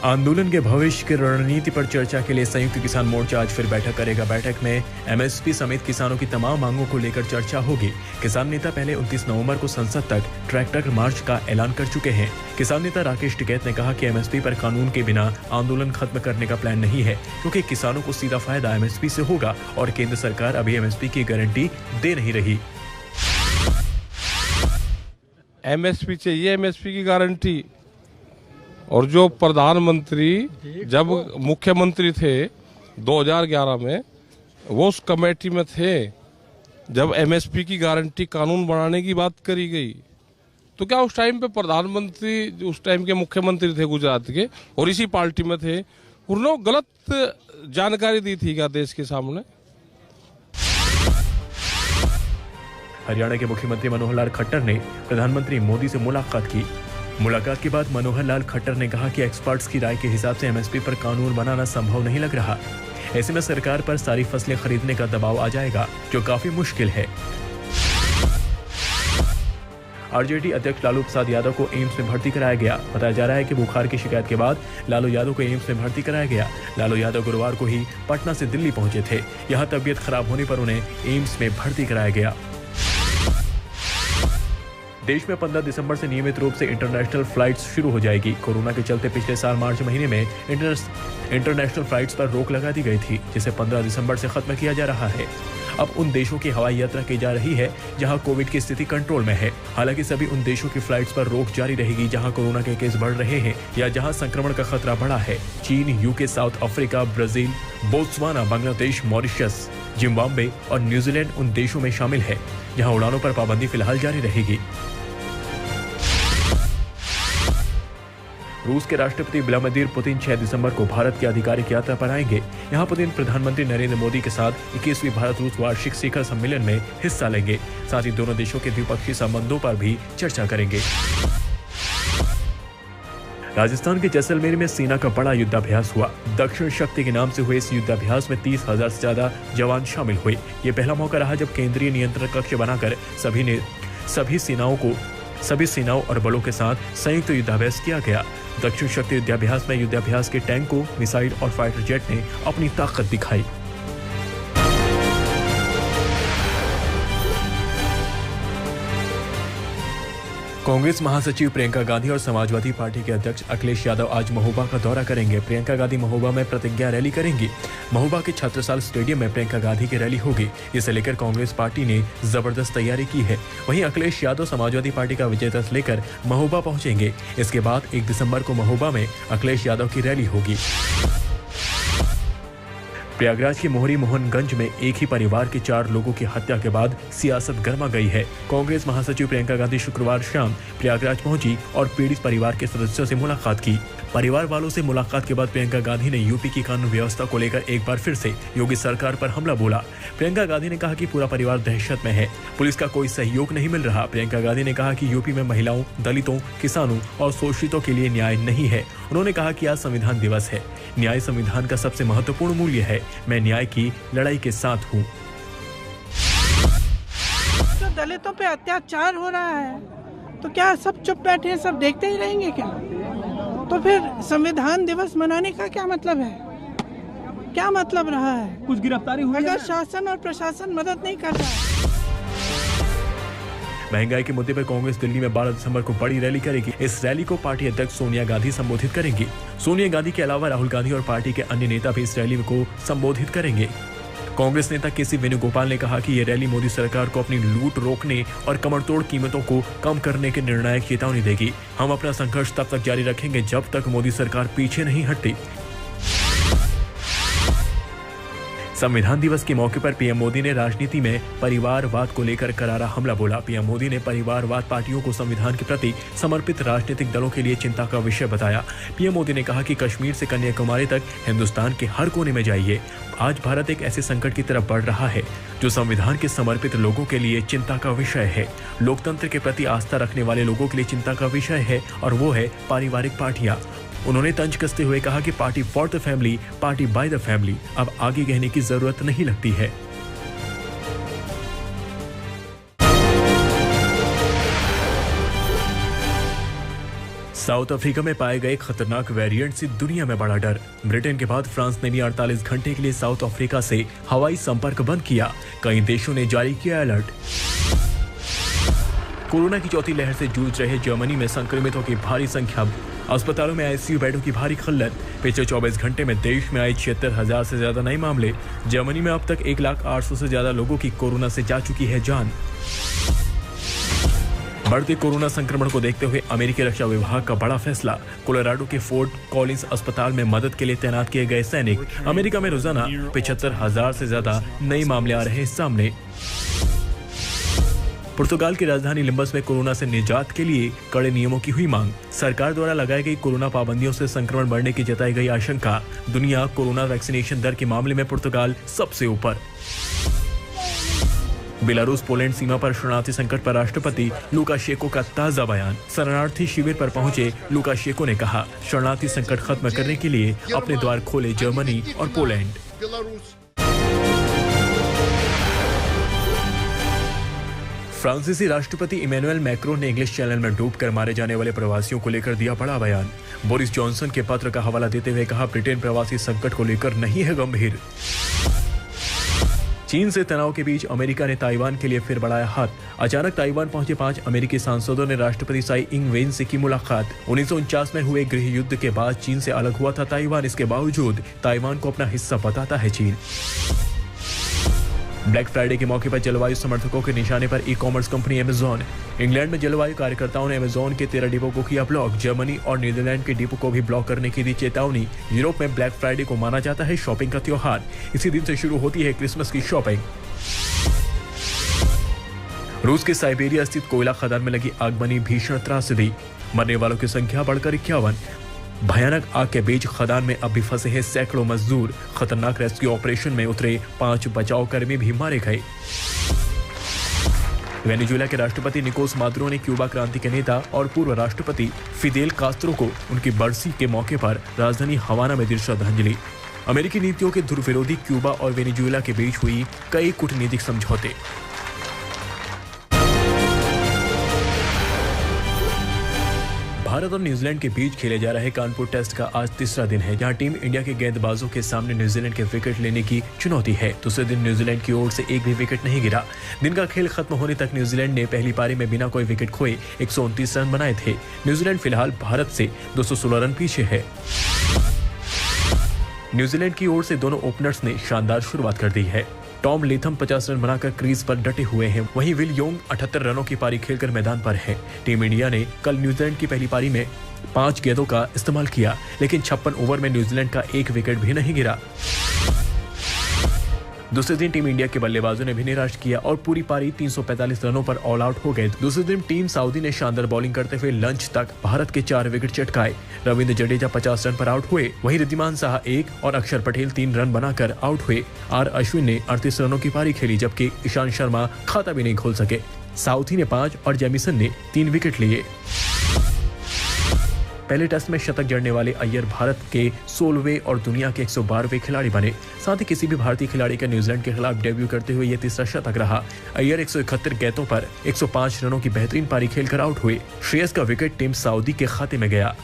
आंदोलन के भविष्य की रणनीति पर चर्चा के लिए संयुक्त किसान मोर्चा आज फिर बैठक करेगा। बैठक में एमएसपी समेत किसानों की तमाम मांगों को लेकर चर्चा होगी। किसान नेता पहले 29 नवंबर को संसद तक ट्रैक्टर मार्च का ऐलान कर चुके हैं। किसान नेता राकेश टिकैत ने कहा कि एमएसपी पर कानून के बिना आंदोलन खत्म करने का प्लान नहीं है, क्योंकि किसानों को सीधा फायदा एमएसपी से होगा और केंद्र सरकार अभी एमएसपी की गारंटी दे नहीं रही। एमएसपी चाहिए, एमएसपी की गारंटी। और जो प्रधानमंत्री जब मुख्यमंत्री थे 2011 में, वो उस कमेटी में थे जब एमएसपी की गारंटी कानून बनाने की बात करी गई। तो क्या उस टाइम पे प्रधानमंत्री, उस टाइम के मुख्यमंत्री थे गुजरात के और इसी पार्टी में थे, उन्होंने गलत जानकारी दी थी क्या देश के सामने? हरियाणा के मुख्यमंत्री मनोहर लाल खट्टर ने प्रधानमंत्री मोदी से मुलाकात की। मुलाकात के बाद मनोहर लाल खट्टर ने कहा कि एक्सपर्ट्स की राय के हिसाब से एमएसपी पर कानून बनाना संभव नहीं लग रहा। ऐसे में सरकार पर सारी फसलें खरीदने का दबाव आ जाएगा, जो काफी मुश्किल है। आरजेडी अध्यक्ष लालू प्रसाद यादव को एम्स में भर्ती कराया गया। बताया जा रहा है कि बुखार की शिकायत के बाद लालू यादव को एम्स में भर्ती कराया गया। लालू यादव गुरुवार को ही पटना से दिल्ली पहुंचे थे। यहां तबीयत खराब होने पर उन्हें एम्स में भर्ती कराया गया। देश में 15 दिसंबर से नियमित रूप से इंटरनेशनल फ्लाइट्स शुरू हो जाएगी। कोरोना के चलते पिछले साल मार्च महीने में इंटरनेशनल फ्लाइट्स पर रोक लगा दी गई थी, जिसे 15 दिसंबर से खत्म किया जा रहा है। अब उन देशों की हवाई यात्रा की जा रही है जहां कोविड की स्थिति कंट्रोल में है। हालांकि सभी उन देशों की फ्लाइट्स पर रोक जारी रहेगी जहां कोरोना के केस बढ़ रहे हैं या जहां संक्रमण का खतरा बढ़ा है। चीन, UK, south Africa, Brazil, Botswana, Bangladesh, Mauritius, Zimbabwe और न्यूजीलैंड उन देशों में शामिल है जहां उड़ानों पर पाबंदी फिलहाल जारी रहेगी। रूस के राष्ट्रपति व्लादिमीर पुतिन 6 दिसंबर को भारत की आधिकारिक यात्रा पर आएंगे। यहां पुतिन प्रधानमंत्री नरेंद्र मोदी के साथ 21वीं भारत रूस वार्षिक शिखर सम्मेलन में हिस्सा लेंगे। साथ ही दोनों देशों के द्विपक्षीय संबंधों पर भी चर्चा करेंगे। राजस्थान के जैसलमेर में सेना का बड़ा युद्धाभ्यास हुआ। दक्षिण शक्ति के नाम से हुए इस युद्धाभ्यास में 30,000 से ज्यादा जवान शामिल हुए। ये पहला मौका रहा जब केंद्रीय नियंत्रण कक्ष बनाकर सभी सेनाओं और बलों के साथ संयुक्त युद्धाभ्यास किया गया। दक्षिण शक्ति युद्धाभ्यास में युद्धाभ्यास के टैंकों, मिसाइल और फाइटर जेट ने अपनी ताकत दिखाई। कांग्रेस महासचिव प्रियंका गांधी और समाजवादी पार्टी के अध्यक्ष अखिलेश यादव आज महोबा का दौरा करेंगे। प्रियंका गांधी महोबा में प्रतिज्ञा रैली करेंगी। महोबा के छत्रसाल स्टेडियम में प्रियंका गांधी की रैली होगी। इसे लेकर कांग्रेस पार्टी ने जबरदस्त तैयारी की है। वहीं अखिलेश यादव समाजवादी पार्टी का विजय रथ लेकर महोबा पहुंचेंगे। इसके बाद 1 दिसंबर को महोबा में अखिलेश यादव की रैली होगी। प्रयागराज के मोहरी मोहनगंज में एक ही परिवार के 4 लोगों की हत्या के बाद सियासत गर्मा गई है। कांग्रेस महासचिव प्रियंका गांधी शुक्रवार शाम प्रयागराज पहुंची और पीड़ित परिवार के सदस्यों से मुलाकात की। परिवार वालों से मुलाकात के बाद प्रियंका गांधी ने यूपी की कानून व्यवस्था को लेकर एक बार फिर से योगी सरकार पर हमला बोला। प्रियंका गांधी ने कहा कि पूरा परिवार दहशत में है, पुलिस का कोई सहयोग नहीं मिल रहा। प्रियंका गांधी ने कहा कि यूपी में महिलाओं, दलितों, किसानों और शोषितों के लिए न्याय नहीं है। उन्होंने कहा कि आज संविधान दिवस है। न्याय संविधान का सबसे महत्वपूर्ण मूल्य है। मैं न्याय की लड़ाई के साथ हूँ। जो दलितों पे अत्याचार हो रहा है, तो क्या सब चुप बैठे, सब देखते ही रहेंगे क्या? तो फिर संविधान दिवस मनाने का क्या मतलब है? क्या मतलब रहा है? कुछ गिरफ्तारी हुई अगर शासन और प्रशासन मदद नहीं कर रहा है। महंगाई के मुद्दे पर कांग्रेस दिल्ली में 12 दिसंबर को बड़ी रैली करेगी। इस रैली को पार्टी अध्यक्ष सोनिया गांधी संबोधित करेंगी। सोनिया गांधी के अलावा राहुल गांधी और पार्टी के अन्य नेता भी इस रैली को संबोधित करेंगे। कांग्रेस नेता केसी वेणुगोपाल ने कहा कि ये रैली मोदी सरकार को अपनी लूट रोकने और कमरतोड़ कीमतों को कम करने की निर्णायक चेतावनी देगी। हम अपना संघर्ष तब तक जारी रखेंगे जब तक मोदी सरकार पीछे नहीं हटती। संविधान दिवस के मौके पर पीएम मोदी ने राजनीति में परिवारवाद को लेकर करारा हमला बोला। पीएम मोदी ने परिवारवाद पार्टियों को संविधान के प्रति समर्पित राजनीतिक दलों के लिए चिंता का विषय बताया। पीएम मोदी ने कहा कि कश्मीर से कन्याकुमारी तक हिंदुस्तान के हर कोने में जाइए। आज भारत एक ऐसे संकट की तरफ बढ़ रहा है जो संविधान के समर्पित लोगों के लिए चिंता का विषय है। लोकतंत्र के प्रति आस्था रखने वाले लोगों के लिए चिंता का विषय है और वो है पारिवारिक पार्टियां। उन्होंने तंज कसते हुए कहा कि party for the family, party by the family. अब आगे कहने की जरूरत नहीं लगती है। साउथ अफ्रीका में पाए गए खतरनाक वेरिएंट से दुनिया में बड़ा डर। ब्रिटेन के बाद फ्रांस ने भी 48 घंटे के लिए साउथ अफ्रीका से हवाई संपर्क बंद किया। कई देशों ने जारी किया अलर्ट। कोरोना की चौथी लहर से जूझ रहे जर्मनी में संक्रमितों की भारी संख्या, अस्पतालों में आईसीयू बेडों की भारी किल्लत। पिछले 24 घंटे में देश में आए 76,000 से ज्यादा नए मामले। जर्मनी में अब तक 1,08,000 से ज्यादा लोगों की कोरोना से जा चुकी है जान। बढ़ते कोरोना संक्रमण को देखते हुए अमेरिकी रक्षा विभाग का बड़ा फैसला। कोलोराडो के फोर्ट कॉलिंस अस्पताल में मदद के लिए तैनात किए गए सैनिक। अमेरिका में रोजाना 75,000 से ज्यादा नए मामले आ रहे हैं सामने। पुर्तगाल की राजधानी लिम्बस में कोरोना से निजात के लिए कड़े नियमों की हुई मांग। सरकार द्वारा लगाई गई कोरोना पाबंदियों से संक्रमण बढ़ने की जताई गई आशंका। दुनिया कोरोना वैक्सीनेशन दर के मामले में पुर्तगाल सबसे ऊपर। बेलारूस पोलैंड सीमा पर शरणार्थी संकट पर राष्ट्रपति लुकाशेंको का ताजा बयान। शरणार्थी शिविर पर पहुंचे लुकाशेंको ने कहा, शरणार्थी संकट खत्म करने के लिए अपने द्वार खोले जर्मनी और पोलैंड। फ्रांसीसी राष्ट्रपति इमैनुअल मैक्रोन ने इंग्लिश चैनल में डूबकर मारे जाने वाले प्रवासियों को लेकर दिया बड़ा बयान। बोरिस जॉनसन के पत्र का हवाला देते हुए कहा, ब्रिटेन प्रवासी संकट को लेकर नहीं है गंभीर। चीन से तनाव के बीच अमेरिका ने ताइवान के लिए फिर बढ़ाया हाथ। अचानक ताइवान पहुंचे 5 अमेरिकी सांसदों ने राष्ट्रपति साई इंग वेन से की मुलाकात। 1949 में हुए गृह युद्ध के बाद चीन से अलग हुआ था ताइवान। इसके बावजूद ताइवान को अपना हिस्सा बताता है चीन। ब्लैक फ्राइडे के मौके पर जलवायु समर्थकों के निशाने पर ई-कॉमर्स कंपनी अमेज़न। इंग्लैंड में जलवायु कार्यकर्ताओं ने अमेज़न के 13 डिपो को किया ब्लॉक। जर्मनी और नीदरलैंड के डिपो को भी ब्लॉक करने की दी चेतावनी। यूरोप में ब्लैक फ्राइडे को माना जाता है शॉपिंग का त्योहार। इसी दिन से शुरू होती है क्रिसमस की शॉपिंग। रूस के साइबेरिया स्थित कोयला खदान में लगी आग बनी भीषण त्रासदी। मरने वालों की संख्या बढ़कर 51। भयानक आग के बीच खदान में अब भी फंसे हैं सैकड़ों मजदूर। खतरनाक रेस्क्यू ऑपरेशन में उतरे 5 बचाव कर्मी भी मारे गए। वेनेजुएला के राष्ट्रपति निकोस मादुरो ने क्यूबा क्रांति के नेता और पूर्व राष्ट्रपति फिदेल कास्त्रो को उनकी बरसी के मौके पर राजधानी हवाना में दी श्रद्धांजलि। अमेरिकी नीतियों के धुरविरोधी क्यूबा और वेनेजुएला के बीच हुई कई कूटनीतिक समझौते। भारत और न्यूजीलैंड के बीच खेले जा रहे कानपुर टेस्ट का आज तीसरा दिन है, जहां टीम इंडिया के गेंदबाजों के सामने न्यूजीलैंड के विकेट लेने की चुनौती है। दूसरे दिन न्यूजीलैंड की ओर से एक भी विकेट नहीं गिरा। दिन का खेल खत्म होने तक न्यूजीलैंड ने पहली पारी में बिना कोई विकेट खोए 129 रन बनाए थे। न्यूजीलैंड फिलहाल भारत से 216 रन पीछे है। न्यूजीलैंड की ओर से दोनों ओपनर्स ने शानदार शुरुआत कर दी है। टॉम लेथम 50 रन बनाकर क्रीज पर डटे हुए हैं। वहीं विल योंग 78 रनों की पारी खेलकर मैदान पर है। टीम इंडिया ने कल न्यूजीलैंड की पहली पारी में 5 गेंदों का इस्तेमाल किया, लेकिन 56 ओवर में न्यूजीलैंड का एक विकेट भी नहीं गिरा। दूसरे दिन टीम इंडिया के बल्लेबाजों ने भी निराश किया और पूरी पारी 345 रनों पर ऑल आउट हो गए। दूसरे दिन टीम सऊदी ने शानदार बॉलिंग करते हुए लंच तक भारत के 4 विकेट चटकाए। रविंद्र जडेजा 50 रन पर आउट हुए। वहीं रिद्धिमान साहा 1 और अक्षर पटेल 3 रन बनाकर आउट हुए। आर अश्विन ने 38 रनों की पारी खेली, जबकि ईशांत शर्मा खाता भी नहीं खोल सके। साउथी ने 5 और जेमिसन ने 3 विकेट लिए। पहले टेस्ट में शतक जड़ने वाले अय्यर भारत के 16वें और दुनिया के 112वें खिलाड़ी बने। साथ ही किसी भी भारतीय खिलाड़ी का न्यूजीलैंड के खिलाफ डेब्यू करते हुए यह तीसरा शतक रहा। अय्यर 171 गेंदों पर 105 रनों की बेहतरीन पारी खेलकर आउट हुए। श्रेयस का विकेट टीम सऊदी के खाते में गया।